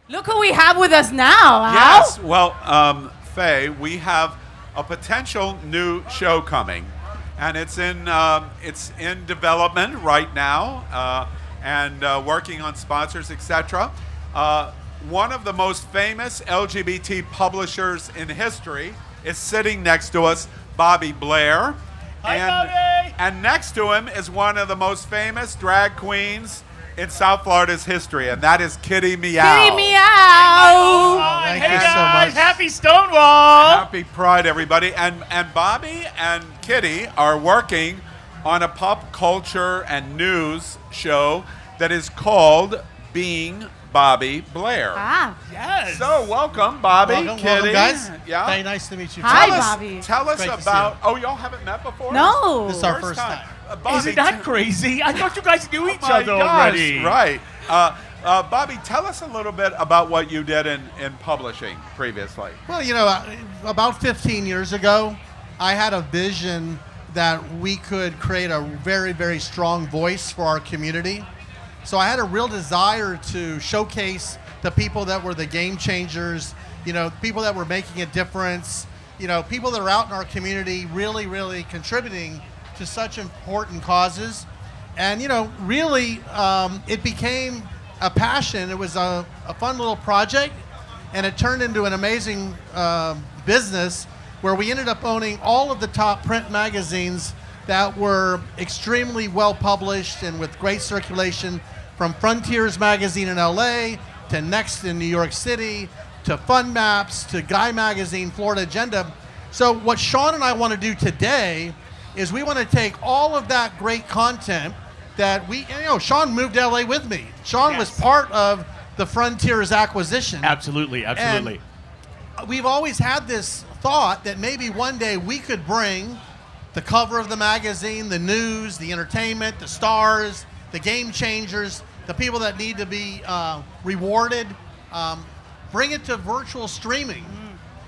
Look who we have with us now, Al. Yes. Well, Faye, we have a potential new show coming, and it's in development right now, and working on sponsors, etc. One of the most famous LGBT publishers in history is sitting next to us, Bobby Blair. Hi, and, Bobby! And next to him is one of the most famous drag queens in South Florida's history, and that is Kitty Meow. Kitty Meow. Thank Hey you so guys, much. happy Stonewall! Happy Pride, everybody. And Bobby and Kitty are working on a pop culture and news show that is called Being Bobby Blair. Ah. Yes. So welcome, Bobby, Welcome, Kitty. guys. Yeah. Very nice to meet you. Hi, Tell us, Bobby. Tell us Great to see about. you. Oh, y'all haven't met before? No. This is our first time. Bobby, Isn't that crazy? I thought you guys knew each Oh my other gosh, already. Right. Bobby, tell us a little bit about what you did in publishing previously. Well, you know, about 15 years ago, I had a vision that we could create a very, very strong voice for our community. So I had a real desire to showcase the people that were the game changers, you know, people that were making a difference, you know, people that are out in our community really, really contributing to such important causes. And, you know, really, it became a passion. It was a fun little project, and it turned into an amazing business where we ended up owning all of the top print magazines that were extremely well published and with great circulation, from Frontiers magazine in LA to Next in New York City to Fun Maps to Guy magazine, Florida Agenda. So what Sean and I want to do today is we want to take all of that great content that Sean moved to LA with me. Sean was part of the Frontiers acquisition. Absolutely, absolutely. And we've always had this thought that maybe one day we could bring the cover of the magazine, the news, the entertainment, the stars, the game changers, the people that need to be rewarded, bring it to virtual streaming.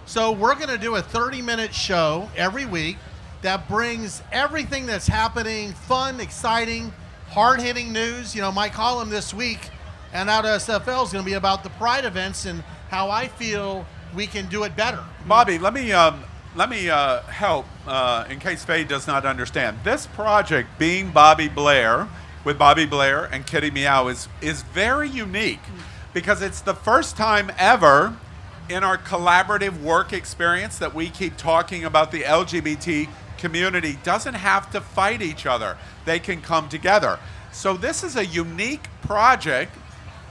So we're going to do a 30-minute show every week that brings everything that's happening, fun, exciting, hard-hitting news. You know, my column this week and out of SFL is going to be about the Pride events and how I feel we can do it better. Bobby, let me help in case Faye does not understand. This project, Being Bobby Blair, with Bobby Blair and Kitty Meow, is very unique because it's the first time ever in our collaborative work experience that we keep talking about the LGBT community doesn't have to fight each other. They can come together. So this is a unique project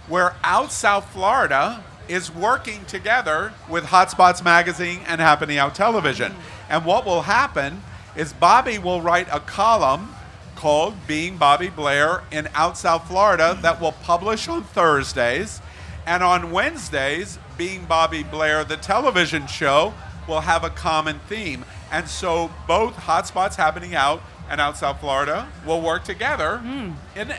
where Out South Florida is working together with Hotspots magazine and Happening Out Television. And what will happen is Bobby will write a column called Being Bobby Blair in Out South Florida that will publish on Thursdays. And on Wednesdays, Being Bobby Blair, the television show, will have a common theme. And so both Hotspots Happening Out and Out South Florida will work together. Isn't it?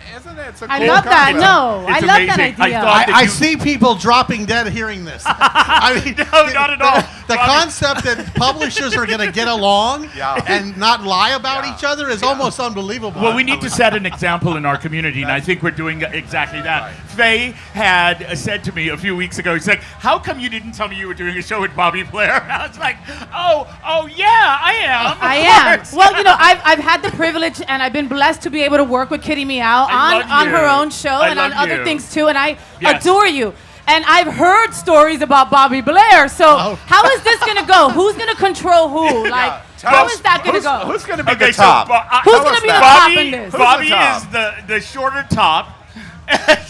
It's a I cool love that. concept. No, It's I love that amazing. I idea. thought- I see people dropping dead hearing this. I mean, No, not at all. The Bobby. concept that publishers are going to get along Yeah. and not lie about Yeah. each other is almost unbelievable. Well, we need to set an example in our community, and I think we're doing exactly that. Faye had said to me a few weeks ago, he's like, how come you didn't tell me you were doing a show with Bobby Blair? I was like, oh yeah, I am. I Of am. course." Well, you know, I've had the privilege and I've been blessed to be able to work with Kitty Meow I love on you. her own show I and on love other you. things too, and I Yes. adore you. And I've heard stories about Bobby Blair. So Oh. how is this going to go? Who's going to control who? Like, Tell how us is that going to go? Who's going to be Okay, the so top? Who's Tell gonna us be the that. top Bobby, in this? Bobby top? is the shorter top.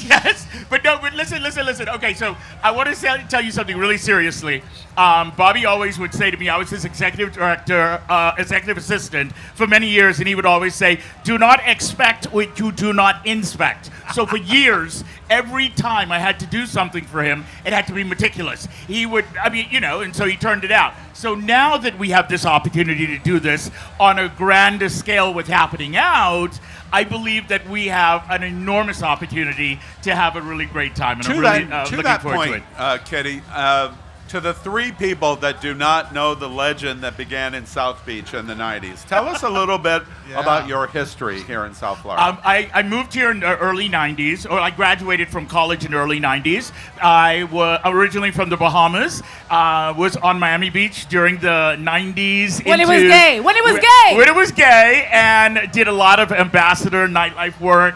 Yes, but no, but listen. Okay, so I want to tell you something really seriously. Bobby always would say to me, I was his executive director, executive assistant for many years, and he would always say, do not expect what you do not inspect. So for years, every time I had to do something for him, it had to be meticulous. He would, and so he turned it out. So now that we have this opportunity to do this on a grander scale with Happening Out, I believe that we have an enormous opportunity to have a really great time, and I'm really looking To that forward point, to it. Kitty, To the three people that do not know the legend that began in South Beach in the 90s, tell us a little bit about your history here in South Florida. I moved here in the early 90s, or I graduated from college in the early 90s. I was originally from the Bahamas, was on Miami Beach during the 90s. When it was gay. When it was gay, and did a lot of ambassador nightlife work,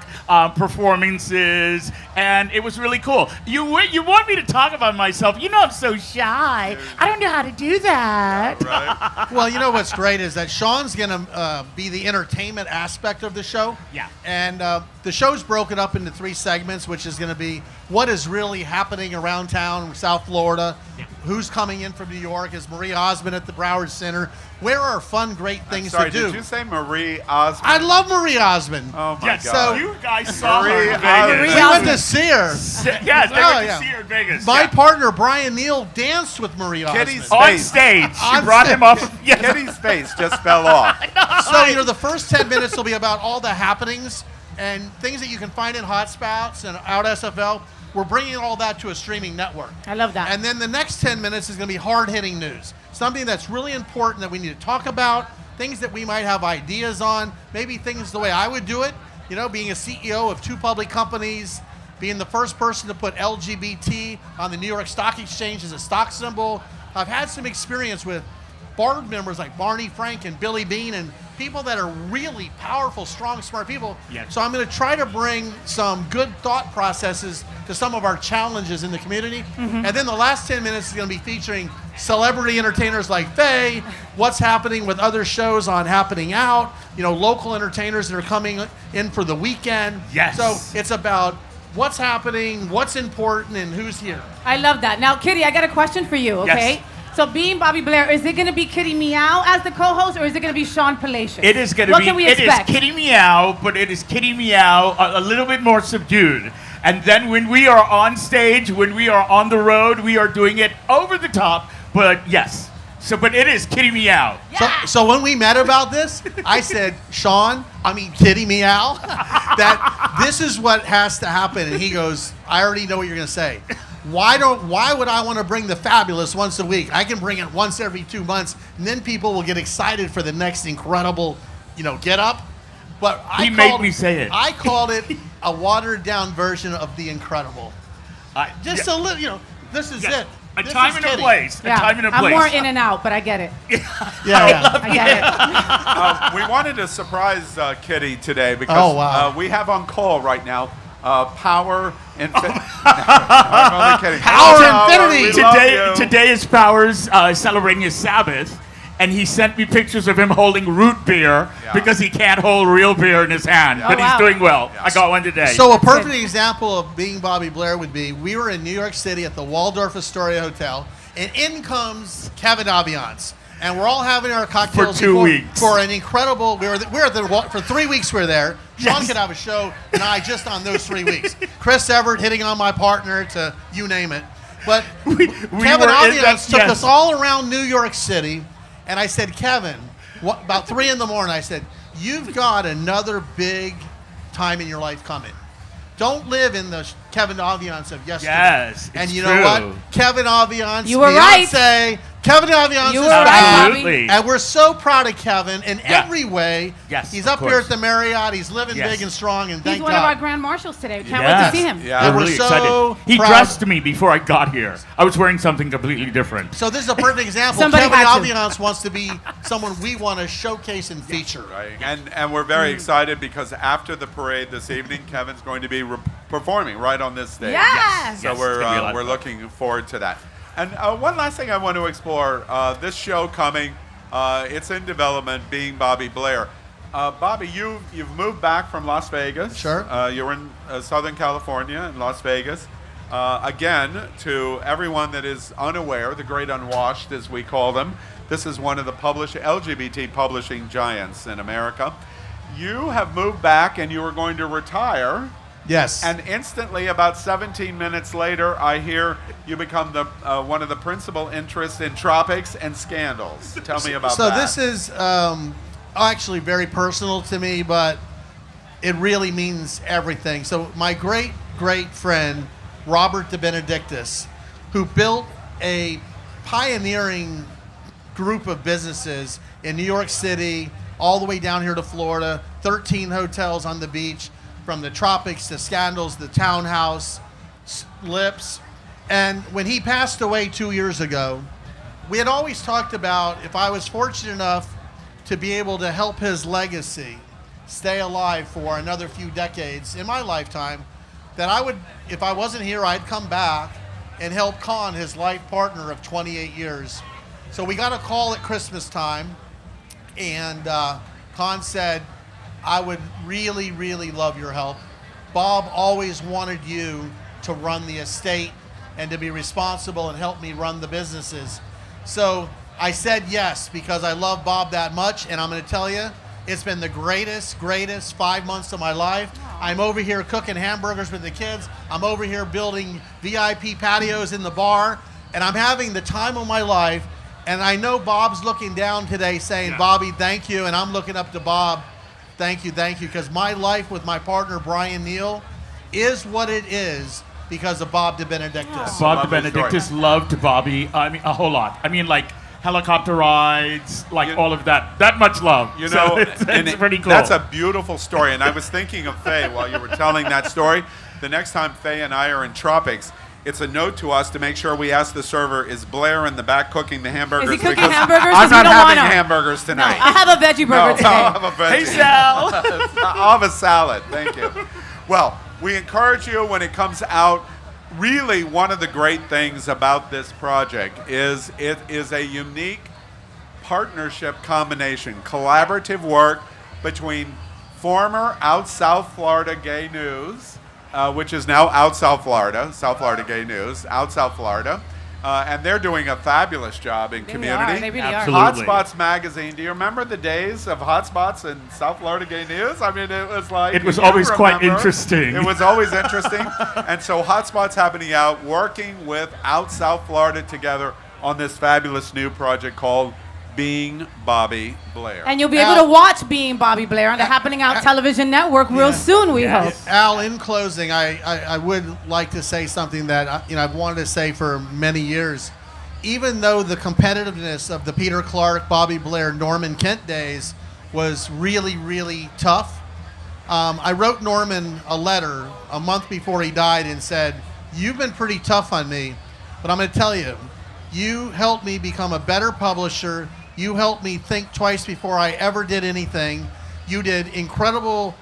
performances, and it was really cool. You want me to talk about myself? You know I'm so shy. I don't know how to do that. Right. Well, you know what's great is that Sean's going to be the entertainment aspect of the show. Yeah. And the show's broken up into 3 segments, which is going to be what is really happening around town, South Florida, who's coming in from New York, is Marie Osmond at the Broward Center, where are fun, great things to do. Did you say Marie Osmond? I love Marie Osmond. Oh, my Yes, God. So- you guys saw Marie her in Osmond. Vegas. We went to see her. Yes, they Oh, went yeah. to see her in Vegas. My yeah. partner, Brian Neal, danced with Marie Osmond. Kitty's On face. stage. She On brought him stage. off. Yes. Kitty's face just fell off. So, you know, the first 10 minutes will be about all the happenings and things that you can find in Hotspots and out SFL. We're bringing all that to a streaming network. I love that. And then the next 10 minutes is going to be hard-hitting news. Something that's really important that we need to talk about, things that we might have ideas on, maybe things the way I would do it, you know, being a CEO of 2 public companies, being the first person to put LGBT on the New York Stock Exchange as a stock symbol. I've had some experience with board members like Barney Frank and Billy Bean and people that are really powerful, strong, smart people. Yes. So I'm going to try to bring some good thought processes to some of our challenges in the community. And then the last 10 minutes is going to be featuring celebrity entertainers like Faye, what's happening with other shows on Happening Out, you know, local entertainers that are coming in for the weekend. Yes. So it's about what's happening, what's important, and who's here. I love that. Now, Kitty, I got a question for you, okay? Yes. So being Bobby Blair, is it going to be Kitty Meow as the co-host, or is it going to be Sean Palacios? It is going to What be. can we It is expect? Kitty Meow, but it is Kitty Meow a little bit more subdued. And then when we are on stage, when we are on the road, we are doing it over the top. But yes, but it is Kitty Meow. So when we met about this, I said, Kitty Meow, that this is what has to happen. And he goes, I already know what you're going to say. Why would I want to bring the fabulous once a week? I can bring it once every 2 months, and then people will get excited for the next incredible, get up. But He made me say it. I called it a watered down version of the Incredible. Just a little, this is it. A This time is and a Kitty. place. Yeah. A time and a I'm place. more in and out, but I get it. Yeah. I get it. We wanted to surprise Kitty today because Oh, wow. we have on call right now Power Infinity. I'm only kidding. Power Hello, Infinity. we love you. Today is Powers celebrating his Sabbath, and he sent me pictures of him holding root beer because he can't hold real beer in his hand. But Oh, wow. he's doing well. Yes. I got one today. So a perfect example of being Bobby Blair would be, we were in New York City at the Waldorf Astoria Hotel, and in comes Kevin Aviance. And we're all having our cocktails For 2 weeks. for an incredible. For 3 weeks we were there. Sean Yes. could have a show, and I just on those 3 weeks. Chris Everett hitting on my partner to you name it. But we Kevin were in Aviance that- took yes. us all around New York City, and I said, Kevin, about 3 in the morning, I said, you've got another big time in your life coming. Don't live in the Kevin Aviance of yesterday. Yes, and it's you know what? true. Kevin Aviance, You were right. Beyonce, Kevin Aviance You is were right, back. Bobby. Absolutely. And we're so proud of Kevin in Yeah. every way. Yes, He's of up here course. at the Marriott. He's living Yes. big and strong, and He's thank one of God. our grand marshals today. We can't wait Yes. to see him. Yeah. I'm we're really so excited. He proud. dressed me before I got here. I was wearing something completely different. So this is a perfect example. Somebody Kevin had to. Aviance wants to be someone we want to showcase and feature. Right. And we're very excited because after the parade this evening, Kevin's going to be performing right on this stage. Yes. So Yes, it's gonna be a lot of we're fun. looking forward to that. And one last thing I want to explore, this show coming, it's in development, being Bobby Blair. Bobby, you've moved back from Las Vegas. Sure. You're in Southern California in Las Vegas. Again, to everyone that is unaware, the great unwashed as we call them, this is one of the LGBT publishing giants in America. You have moved back and you are going to retire. Yes. And instantly, about 17 minutes later, I hear you become the one of the principal interests in Tropics and Scandals. Tell me about So that. this is actually very personal to me, but it really means everything. So my great friend, Robert De Benedictis, who built a pioneering group of businesses in New York City, all the way down here to Florida, 13 hotels on the beach, from the Tropics to Scandals, the Townhouse, Lips. And when he passed away 2 years ago, we had always talked about if I was fortunate enough to be able to help his legacy stay alive for another few decades in my lifetime, that I would, if I wasn't here, I'd come back and help Con, his life partner of 28 years. So we got a call at Christmas time, and Con said, I would really, really love your help. Bob always wanted you to run the estate and to be responsible and help me run the businesses. So I said yes, because I love Bob that much, and I'm gonna tell you, it's been the greatest 5 months of my life. I'm over here cooking hamburgers with the kids. I'm over here building VIP patios in the bar, and I'm having the time of my life. And I know Bob's looking down today saying, Bobby, thank you. And I'm looking up to Bob, thank you, because my life with my partner, Brian Neal, is what it is because of Bob DeBenedictis. Bob DeBenedictis loved Bobby. I mean, a whole lot. I mean, like helicopter rides, like all of that. That much love. You know, so it's pretty cool. That's a beautiful story. And I was thinking of Faye while you were telling that story. The next time Faye and I are in Tropics, it's a note to us to make sure we ask the server, is Blair in the back cooking the hamburgers? Is he cooking Because hamburgers? I'm not We don't having want 'em. hamburgers No, tonight. I'll have a veggie burger today. I'll have a veggie. Hey, Sal. I'll have a salad. Thank you. Well, we encourage you when it comes out. Really, one of the great things about this project is it is a unique partnership combination, collaborative work between former Out South Florida Gay News, which is now Out South Florida Gay News, Out South Florida. And they're doing a fabulous job in community. They really Absolutely. Hotspots magazine. Do you remember the days of Hotspots and South Florida Gay News? I mean, it was like... It was you always quite remember. interesting. It was always interesting. And so Hotspots happening out, working with Out South Florida together on this fabulous new project called Being Bobby Blair. And you'll be able to watch Being Bobby Blair on the Happening Out television network real soon, we hope. Al, in closing, I would like to say something that I've wanted to say for many years. Even though the competitiveness of the Peter Clark, Bobby Blair, Norman Kent days was really, really tough, I wrote Norman a letter a month before he died and said, you've been pretty tough on me, but I'm going to tell you, you helped me become a better publisher. You helped me think twice before I ever did anything. You did incredible.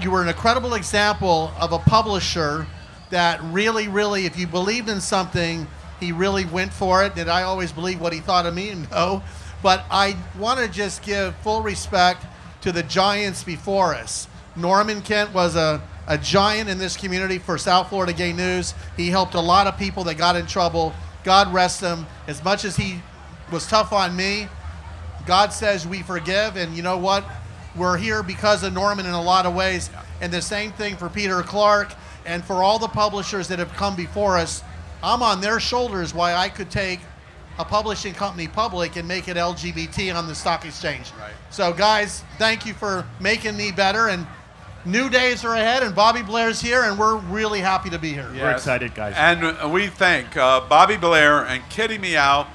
You were an incredible example of a publisher that really, really, if you believed in something, he really went for it. Did I always believe what he thought of me? No. But I want to just give full respect to the giants before us. Norman Kent was a giant in this community for South Florida Gay News. He helped a lot of people that got in trouble. God rest him. As much as he was tough on me, God says we forgive, and you know what? We're here because of Norman in a lot of ways. And the same thing for Peter Clark and for all the publishers that have come before us. I'm on their shoulders why I could take a publishing company public and make it LGBT on the stock exchange. Right. So guys, thank you for making me better, and new days are ahead, and Bobby Blair's here, and we're really happy to be here. We're excited, guys. And we thank Bobby Blair and Kitty Meow,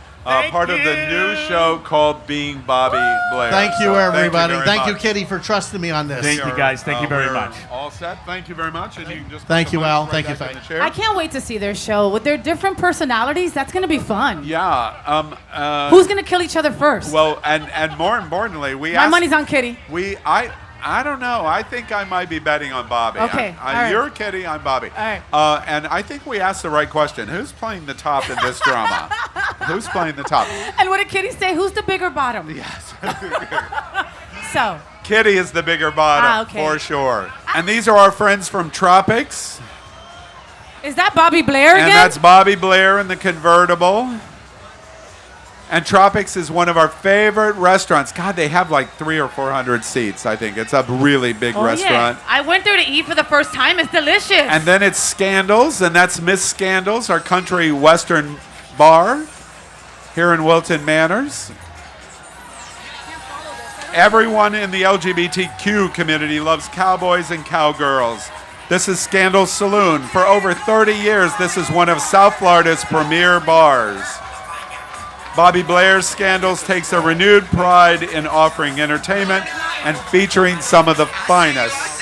part of the new show called Being Bobby Blair. Thank you, So everybody. very Thank you, much. Kitty, for trusting me on this. Thank you, guys. Thank you very We're much. All set. Thank you very much. And you can just Thank put you, the mics Al. right Thank you, back in Faye. the chair. I can't wait to see their show. With their different personalities, that's going to be fun. Yeah. Who's going to kill each other first? Well, and more importantly, we My asked, money's on Kitty. I don't know. I think I might be betting on Bobby. Okay, all right. You're Kitty, I'm Bobby. All right. And I think we asked the right question. Who's playing the top in this drama? Who's playing the top? And what did Kitty say? Who's the bigger bottom? Yes. So, Kitty is the bigger bottom, okay. for sure. And these are our friends from Tropics. is that Bobby Blair And again? that's Bobby Blair in the convertible. And Tropics is one of our favorite restaurants. God, they have like 300 or 400 seats, I think. It's a really big restaurant. Yeah. I went there to eat for the first time. It's delicious. And then it's Scandals, and that's Miss Scandals, our country western bar here in Wilton Manors. Everyone in the LGBTQ community loves cowboys and cowgirls. This is Scandals Saloon. For over 30 years, this is one of South Florida's premier bars. Bobby Blair's Scandals takes a renewed pride in offering entertainment and featuring some of the finest